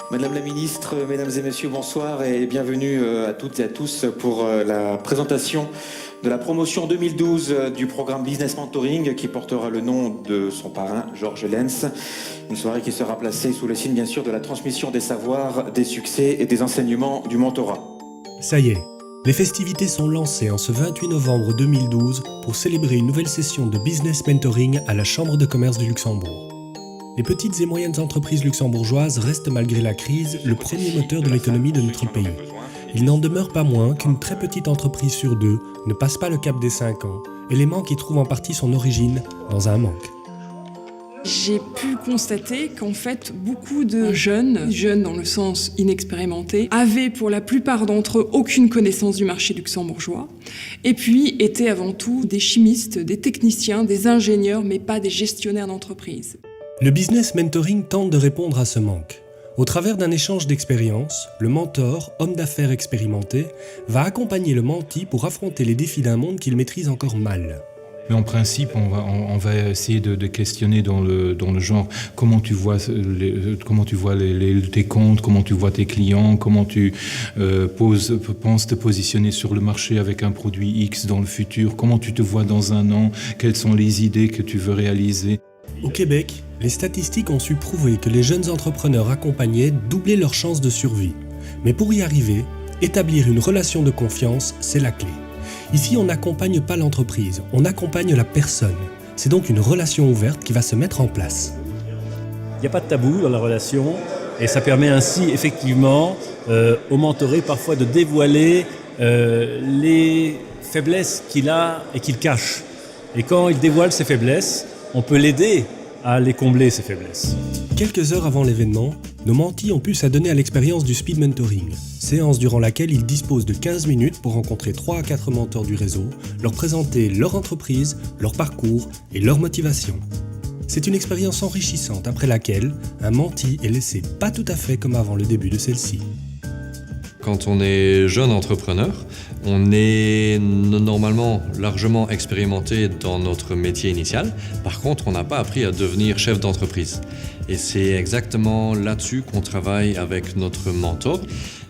Madame la ministre, mesdames et messieurs, bonsoir et bienvenue à toutes et à tous pour la présentation de la promotion 2012 du programme Business Mentoring qui portera le nom de son parrain, Georges Lenz. Une soirée qui sera placée sous le signe bien sûr de la transmission des savoirs, des succès et des enseignements du mentorat. Ça y est, les festivités sont lancées en ce 28 novembre 2012 pour célébrer une nouvelle session de Business Mentoring à la Chambre de commerce du Luxembourg. Les petites et moyennes entreprises luxembourgeoises restent malgré la crise le premier moteur de l'économie de notre pays. Il n'en demeure pas moins qu'une très petite entreprise sur deux ne passe pas le cap des 5 ans, élément qui trouve en partie son origine dans un manque. J'ai pu constater qu'en fait, beaucoup de jeunes dans le sens inexpérimentés, avaient pour la plupart d'entre eux aucune connaissance du marché luxembourgeois, et puis étaient avant tout des chimistes, des techniciens, des ingénieurs, mais pas des gestionnaires d'entreprise. Le business mentoring tente de répondre à ce manque. Au travers d'un échange d'expériences, le mentor, homme d'affaires expérimenté, va accompagner le menti pour affronter les défis d'un monde qu'il maîtrise encore mal. Mais en principe, on va essayer de questionner dans le genre comment tu vois tes comptes, comment tu vois tes clients, comment tu penses te positionner sur le marché avec un produit X dans le futur, comment tu te vois dans un an, quelles sont les idées que tu veux réaliser. Au Québec, les statistiques ont su prouver que les jeunes entrepreneurs accompagnés doublaient leurs chances de survie. Mais pour y arriver, établir une relation de confiance, c'est la clé. Ici, on n'accompagne pas l'entreprise, on accompagne la personne. C'est donc une relation ouverte qui va se mettre en place. Il n'y a pas de tabou dans la relation et ça permet ainsi effectivement au mentoré parfois de dévoiler les faiblesses qu'il a et qu'il cache. Et quand il dévoile ses faiblesses, on peut l'aider à les combler, ces faiblesses. Quelques heures avant l'événement, nos mentis ont pu s'adonner à l'expérience du speed mentoring, séance durant laquelle ils disposent de 15 minutes pour rencontrer 3 à 4 mentors du réseau, leur présenter leur entreprise, leur parcours et leur motivation. C'est une expérience enrichissante après laquelle un menti est laissé pas tout à fait comme avant le début de celle-ci. Quand on est jeune entrepreneur, on est normalement largement expérimenté dans notre métier initial. Par contre, on n'a pas appris à devenir chef d'entreprise. Et c'est exactement là-dessus qu'on travaille avec notre mentor,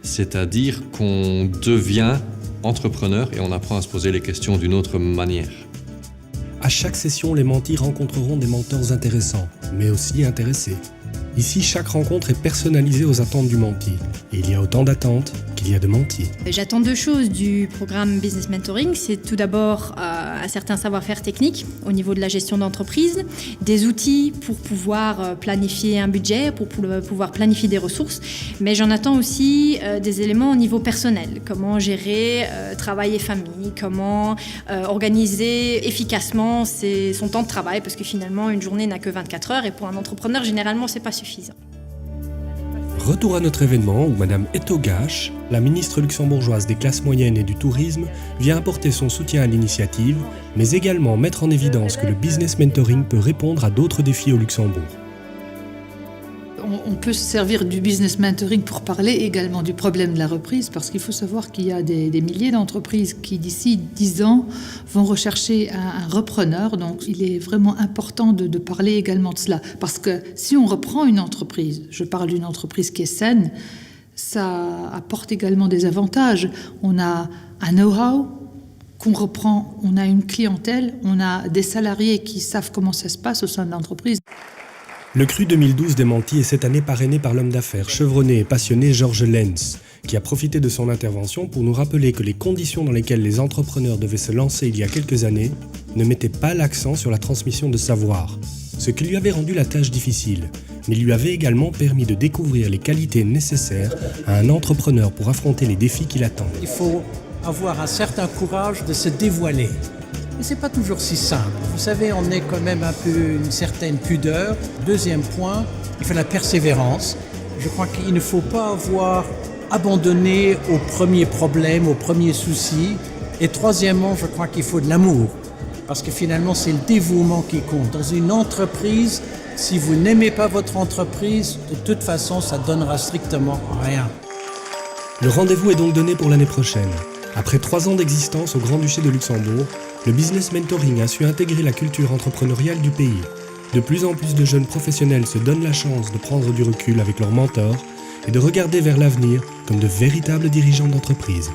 c'est-à-dire qu'on devient entrepreneur et on apprend à se poser les questions d'une autre manière. À chaque session, les mentis rencontreront des mentors intéressants, mais aussi intéressés. Ici, chaque rencontre est personnalisée aux attentes du menti. Et il y a autant d'attentes qu'il y a de mentis. J'attends 2 choses du programme Business Mentoring. C'est tout d'abord un certain savoir-faire technique au niveau de la gestion d'entreprise, des outils pour pouvoir planifier un budget, pour pouvoir planifier des ressources. Mais j'en attends aussi des éléments au niveau personnel. Comment gérer travail et famille, comment organiser efficacement son temps de travail, parce que finalement, une journée n'a que 24 heures et pour un entrepreneur, généralement, c'est pas suffisant. Retour à notre événement où Madame Eto Gache, la ministre luxembourgeoise des classes moyennes et du tourisme, vient apporter son soutien à l'initiative, mais également mettre en évidence que le business mentoring peut répondre à d'autres défis au Luxembourg. On peut se servir du business mentoring pour parler également du problème de la reprise, parce qu'il faut savoir qu'il y a des milliers d'entreprises qui, d'ici 10 ans, vont rechercher un repreneur. Donc, il est vraiment important de parler également de cela. Parce que si on reprend une entreprise, je parle d'une entreprise qui est saine, ça apporte également des avantages. On a un know-how qu'on reprend, on a une clientèle, on a des salariés qui savent comment ça se passe au sein de l'entreprise. Le cru 2012 des mentis est cette année parrainé par l'homme d'affaires chevronné et passionné Georges Lenz, qui a profité de son intervention pour nous rappeler que les conditions dans lesquelles les entrepreneurs devaient se lancer il y a quelques années ne mettaient pas l'accent sur la transmission de savoir, ce qui lui avait rendu la tâche difficile, mais lui avait également permis de découvrir les qualités nécessaires à un entrepreneur pour affronter les défis qui l'attendent. Il faut avoir un certain courage de se dévoiler. Mais c'est pas toujours si simple. Vous savez, on est quand même un peu une certaine pudeur. Deuxième point, il faut la persévérance. Je crois qu'il ne faut pas avoir abandonné au premier problème, au premier souci. Et troisièmement, je crois qu'il faut de l'amour. Parce que finalement, c'est le dévouement qui compte. Dans une entreprise, si vous n'aimez pas votre entreprise, de toute façon, ça donnera strictement rien. Le rendez-vous est donc donné pour l'année prochaine. Après 3 ans d'existence au Grand-Duché de Luxembourg, le business mentoring a su intégrer la culture entrepreneuriale du pays. De plus en plus de jeunes professionnels se donnent la chance de prendre du recul avec leurs mentors et de regarder vers l'avenir comme de véritables dirigeants d'entreprise.